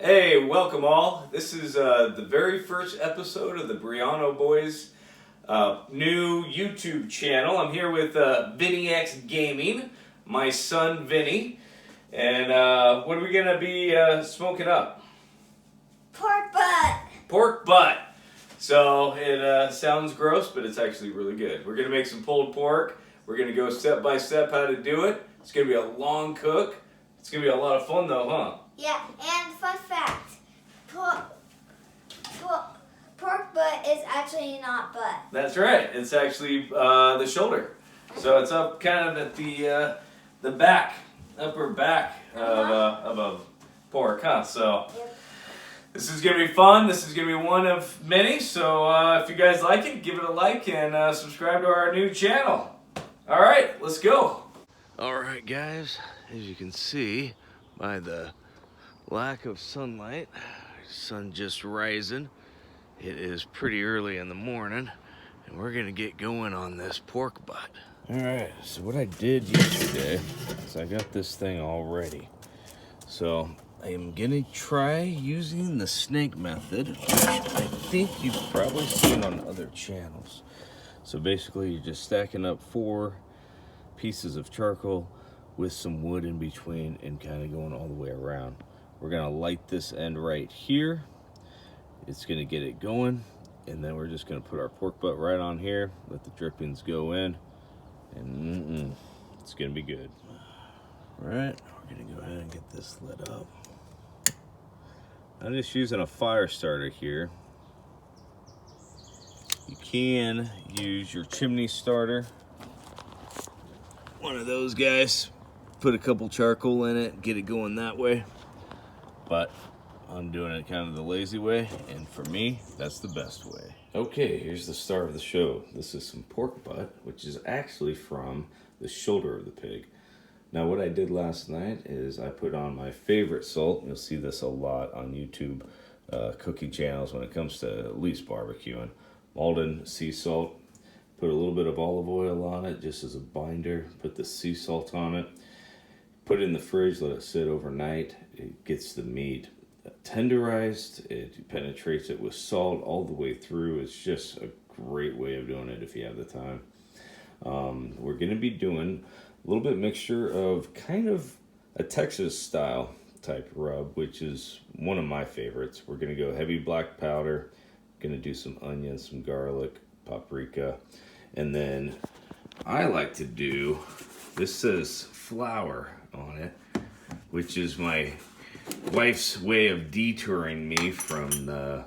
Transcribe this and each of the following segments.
Hey, welcome all. This is the very first episode of the Briano Boys new YouTube channel. I'm here with Vinny X Gaming, my son Vinny, and what are we gonna be smoking up? Pork butt. Pork butt. So it sounds gross, but it's actually really good. We're gonna make some pulled pork. We're gonna go step by step how to do it. It's gonna be a long cook. It's gonna be a lot of fun though, huh? Yeah, and fun fact, pork butt is actually not butt. That's right. It's actually the shoulder. So it's up kind of at the back, upper back of a pork, huh? So Yep. this is gonna be fun. This is gonna be one of many. So if you guys like it, give it a like and subscribe to our new channel. All right, let's go. All right, guys. As you can see by the lack of sunlight, sun just rising. It is pretty early in the morning, and we're gonna get going on this pork butt. All right, so what I did yesterday is I got this thing all ready. So I am gonna try using the snake method, which I think you've probably seen on other channels. So basically you're just stacking up 4 pieces of charcoal with some wood in between and kind of going all the way around. We're gonna light this end right here. It's gonna get it going, and then we're just gonna put our pork butt right on here, let the drippings go in, and it's gonna be good. All right, we're gonna go ahead and get this lit up. I'm just using a fire starter here. You can use your chimney starter, one of those guys. Put a couple charcoal in it, get it going that way. But I'm doing it kind of the lazy way, and for me, that's the best way. Okay, here's the star of the show. This is some pork butt, which is actually from the shoulder of the pig. Now, what I did last night is I put on my favorite salt. You'll see this a lot on YouTube cooking channels when it comes to at least barbecuing. Maldon sea salt. Put a little bit of olive oil on it just as a binder. Put the sea salt on it. Put it in the fridge, let it sit overnight. It gets the meat tenderized. It penetrates it with salt all the way through. It's just a great way of doing it if you have the time. We're going to be doing a little bit mixture of kind of a Texas style type rub, which is one of my favorites. We're going to go heavy black powder. Going to do some onions, some garlic, paprika, and then I like to do, this says flour on it, which is my wife's way of detouring me from the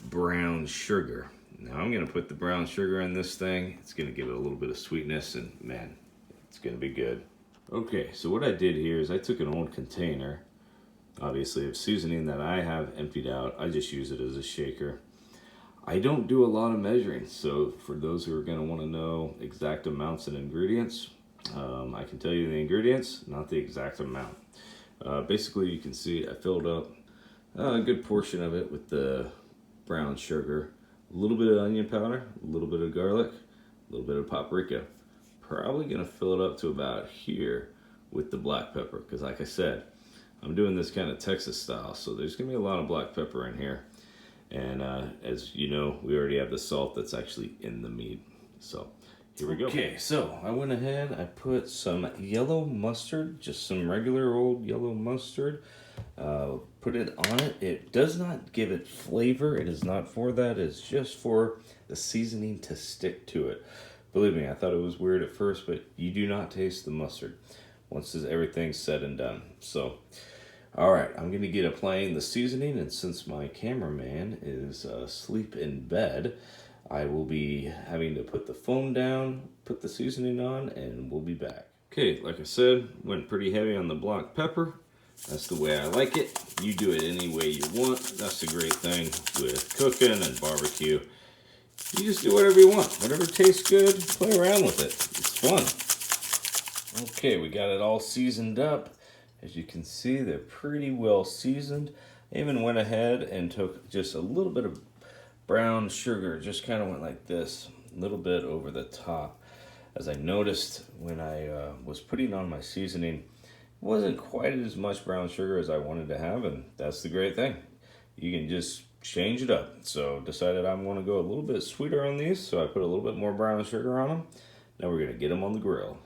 brown sugar. Now I'm gonna put the brown sugar in this thing. It's gonna give it a little bit of sweetness, and man, it's gonna be good. Okay, so what I did here is I took an old container, obviously of seasoning that I have emptied out. I just use it as a shaker. I don't do a lot of measuring, so for those who are gonna wanna know exact amounts and ingredients, I can tell you the ingredients, not the exact amount. Basically, you can see I filled up a good portion of it with the brown sugar, a little bit of onion powder, a little bit of garlic, a little bit of paprika. Probably gonna fill it up to about here with the black pepper, because like I said, I'm doing this kind of Texas style, so there's gonna be a lot of black pepper in here. And as you know, we already have the salt that's actually in the meat. So here we go. Okay, so I went ahead, I put some yellow mustard, just some regular old yellow mustard. Put it on it. It does not give it flavor. It is not for that. It's just for the seasoning to stick to it. Believe me, I thought it was weird at first, but you do not taste the mustard once everything's said and done. So, all right, I'm going to get applying the seasoning, and since my cameraman is asleep in bed, I will be having to put the phone down, put the seasoning on, and we'll be back. Okay, like I said, went pretty heavy on the black pepper. That's the way I like it. You do it any way you want. That's the great thing with cooking and barbecue. You just do whatever you want. Whatever tastes good, play around with it. It's fun. Okay, we got it all seasoned up. As you can see, they're pretty well seasoned. I even went ahead and took just a little bit of brown sugar, just kind of went like this, a little bit over the top. As I noticed when I was putting on my seasoning, Wasn't quite as much brown sugar as I wanted to have, and that's the great thing. You can just change it up. So decided I'm going to go a little bit sweeter on these, so I put a little bit more brown sugar on them. Now we're going to get them on the grill.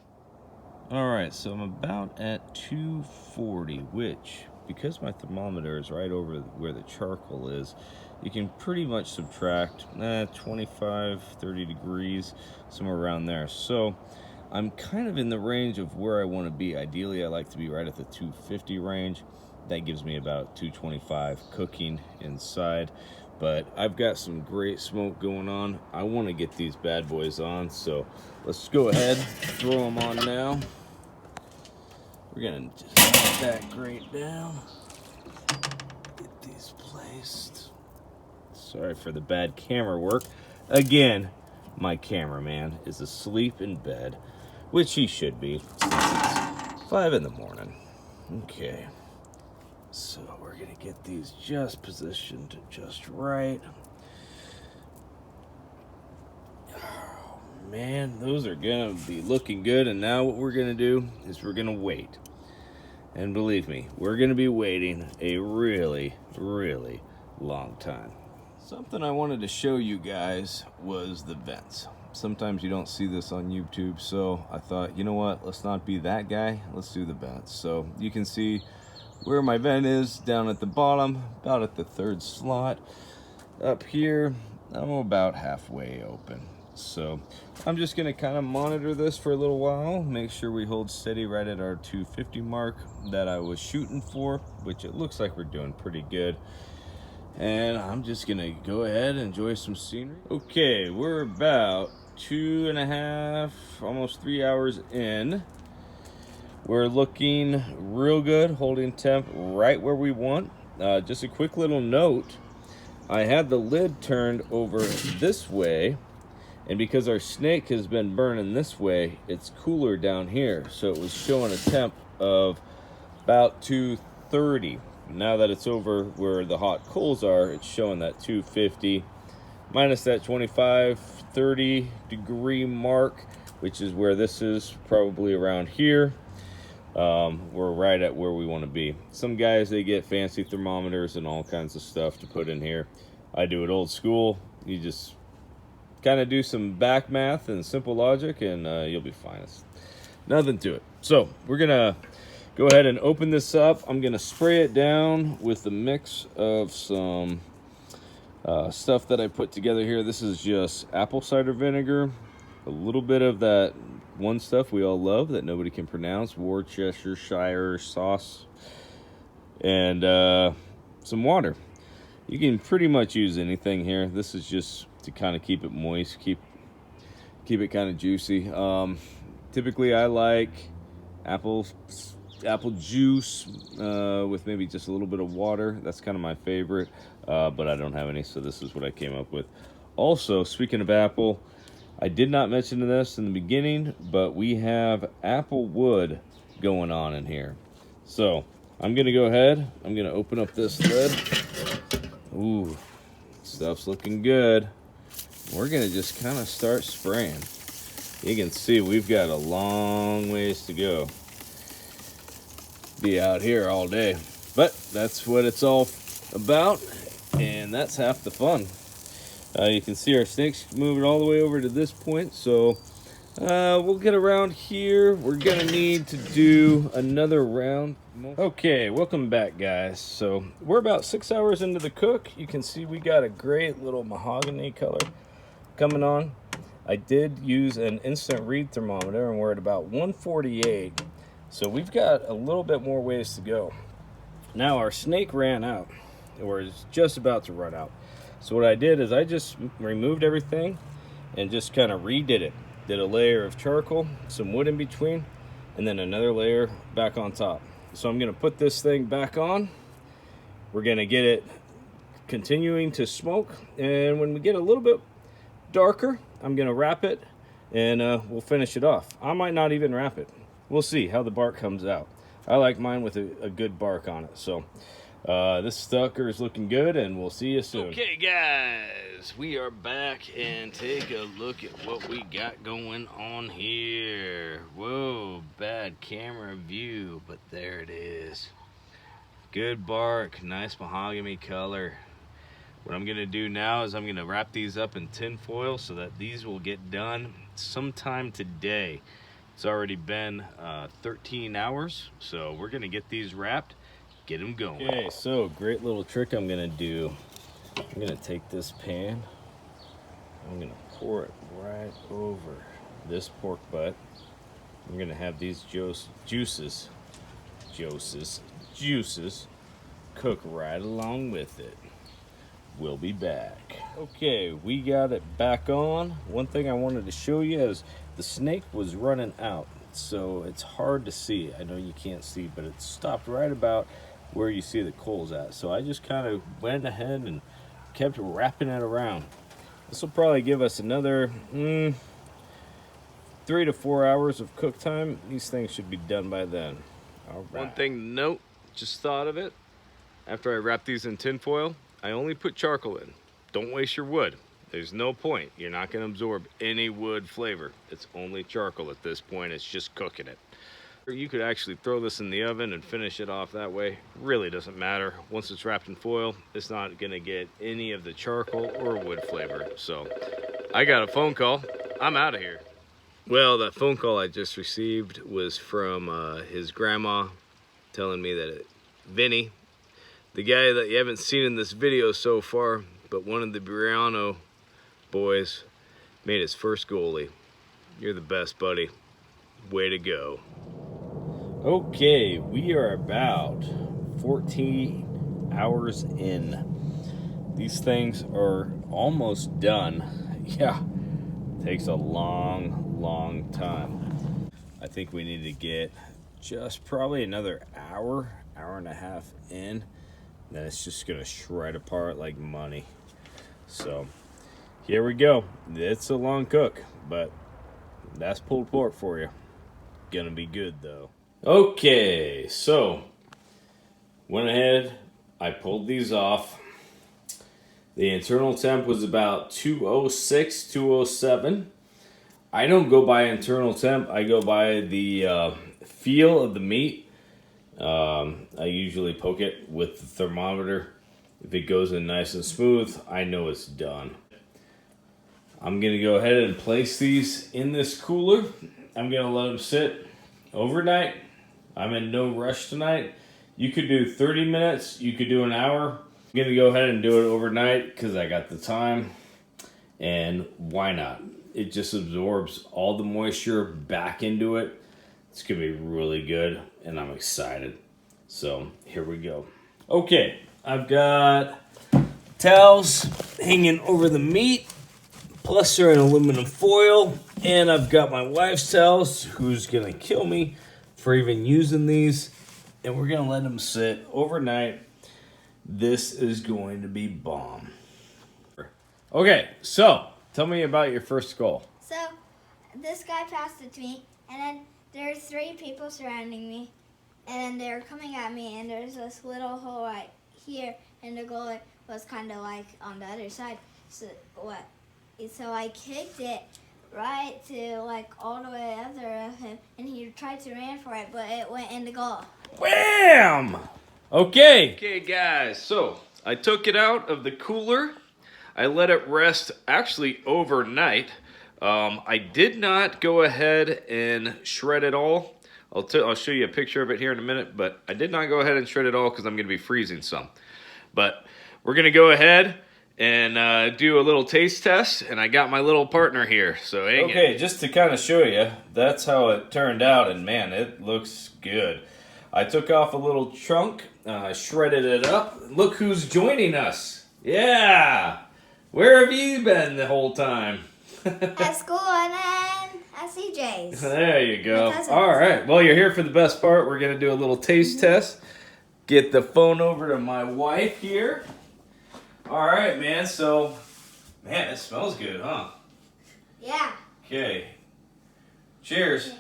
All right, so I'm about at 240, which, because my thermometer is right over where the charcoal is, you can pretty much subtract 25, 30 degrees, somewhere around there. So I'm kind of in the range of where I want to be. Ideally, I like to be right at the 250 range. That gives me about 225 cooking inside. But I've got some great smoke going on. I want to get these bad boys on, so let's go ahead, throw them on now. We're gonna just put that grate down. Get these placed. Sorry for the bad camera work. Again, my cameraman is asleep in bed, which he should be, since it's 5 in the morning. Okay, so we're gonna get these just positioned just right. Oh man, those are gonna be looking good. And now what we're gonna do is we're gonna wait. And believe me, we're gonna be waiting a really, really long time. Something I wanted to show you guys was the vents. Sometimes you don't see this on YouTube, so I thought, you know what, let's not be that guy, let's do the vents. So you can see where my vent is down at the bottom, about at the 3rd slot. Up here, I'm about halfway open. So I'm just gonna kind of monitor this for a little while, make sure we hold steady right at our 250 mark that I was shooting for, which it looks like we're doing pretty good. And I'm just gonna go ahead and enjoy some scenery. Okay, we're about 2.5, almost 3 hours in. We're looking real good, holding temp right where we want. Just a quick little note, I had the lid turned over this way, and because our snake has been burning this way, it's cooler down here. So it was showing a temp of about 230. Now that it's over where the hot coals are, it's showing that 250 minus that 25, 30 degree mark, which is where this is, probably around here. We're right at where we want to be. Some guys, they get fancy thermometers and all kinds of stuff to put in here. I do it old school. You just kind of do some back math and simple logic, and you'll be fine. It's nothing to it. So we're gonna go ahead and open this up. I'm gonna spray it down with a mix of some stuff that I put together here. This is just apple cider vinegar, a little bit of that one stuff we all love that nobody can pronounce, Worcestershire sauce, and some water. You can pretty much use anything here. This is just to kind of keep it moist, keep it kind of juicy. Typically I like apple juice with maybe just a little bit of water. That's kind of my favorite, but I don't have any, so this is what I came up with. Also, speaking of apple, I did not mention this in the beginning, but we have apple wood going on in here. So I'm gonna go ahead, I'm gonna open up this lid. Ooh, stuff's looking good. We're gonna just kind of start spraying. You can see we've got a long ways to go. Be out here all day, but that's what it's all about, and that's half the fun. You can see our snake's moving all the way over to this point, so we'll get around here. We're gonna need to do another round. Okay, welcome back, guys. So we're about 6 hours into the cook. You can see we got a great little mahogany color coming on. I did use an instant read thermometer, and we're at about 148. So we've got a little bit more ways to go. Now our snake ran out, or is just about to run out. So what I did is I just removed everything and just kind of redid it. Did a layer of charcoal, some wood in between, and then another layer back on top. So I'm gonna put this thing back on. We're gonna get it continuing to smoke, and when we get a little bit darker, I'm gonna wrap it, and we'll finish it off. I might not even wrap it. We'll see how the bark comes out. I like mine with a good bark on it. So This sucker is looking good, and we'll see you soon. Okay, guys, we are back, and take a look at what we got going on here. Whoa, bad camera view, but there it is. Good bark, nice mahogany color. What I'm gonna do now is I'm gonna wrap these up in tin foil so that these will get done sometime today. It's already been 13 hours, so we're gonna get these wrapped, get them going. Okay, so great little trick I'm gonna do. I'm gonna take this pan, I'm gonna pour it right over this pork butt. I'm gonna have these juices cook right along with it. We'll be back. Okay, we got it back on. One thing I wanted to show you is the snake was running out, so it's hard to see. I know you can't see, but it stopped right about where you see the coals at. So I just kind of went ahead and kept wrapping it around. This will probably give us another 3 to 4 hours of cook time. These things should be done by then. All right. One thing to note, just thought of it. After I wrap these in tin foil, I only put charcoal in. Don't waste your wood. There's no point. You're not going to absorb any wood flavor. It's only charcoal at this point. It's just cooking it. You could actually throw this in the oven and finish it off that way. Really doesn't matter. Once it's wrapped in foil, it's not going to get any of the charcoal or wood flavor. So I got a phone call. I'm out of here. Well, that phone call I just received was from his grandma telling me that Vinny, the guy that you haven't seen in this video so far, but one of the Briano boys, made his first goalie. You're the best, buddy. Way to go. Okay, we are about 14 hours in. These things are almost done. Yeah, takes a long time. I think we need to get just probably another hour and a half in. Then it's just gonna shred apart like money. So here we go. It's a long cook, but that's pulled pork for you. Gonna be good though. Okay, so went ahead, I pulled these off. The internal temp was about 206, 207. I don't go by internal temp, I go by the feel of the meat. I usually poke it with the thermometer. If it goes in nice and smooth, I know it's done. I'm gonna go ahead and place these in this cooler. I'm gonna let them sit overnight. I'm in no rush tonight. You could do 30 minutes, you could do an hour. I'm gonna go ahead and do it overnight because I got the time. And why not? It just absorbs all the moisture back into it. It's gonna be really good, and I'm excited. So here we go. Okay, I've got towels hanging over the meat, plus they're in aluminum foil, and I've got my wife's towels, who's gonna kill me for even using these, and we're gonna let them sit overnight. This is going to be bomb. Okay, so tell me about your first skull. So this guy passed it to me, and then there's 3 people surrounding me, and then they're coming at me, and there's this little hole right here, and the goal was kind of like on the other side. So I kicked it right to like all the way up there of him, and he tried to run for it, but it went in the goal. Wham! Okay, guys, so I took it out of the cooler. I let it rest actually overnight. I did not go ahead and shred it all. I'll show you a picture of it here in a minute, but I did not go ahead and shred it all because I'm going to be freezing some. But we're going to go ahead and do a little taste test, and I got my little partner here, so hang it. Just to kind of show you, that's how it turned out, and man, it looks good. I took off a little chunk, shredded it up. Look who's joining us. Yeah! Where have you been the whole time? At school and then at CJ's. There you go. All right. Well, you're here for the best part. We're going to do a little taste test. Get the phone over to my wife here. All right, man. So, man, it smells good, huh? Yeah. Okay. Cheers.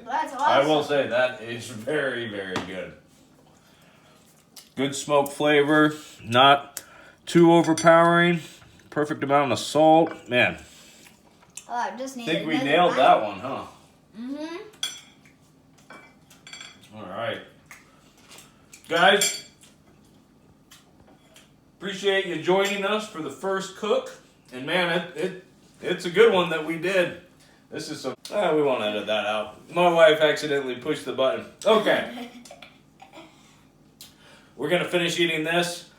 That's awesome. I will say that is very, very good. Good smoke flavor, not too overpowering. Perfect amount of salt. Man, Oh, I just I need think we another nailed bite. that one, huh? Mm-hmm. All right. Guys, appreciate you joining us for the first cook. And man, it's a good one that we did. This is some, we won't edit that out. My wife accidentally pushed the button. Okay. We're going to finish eating this.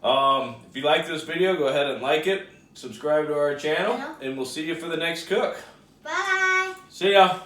If you like this video, go ahead and like it. Subscribe to our channel. And we'll see you for the next cook. Bye. See ya.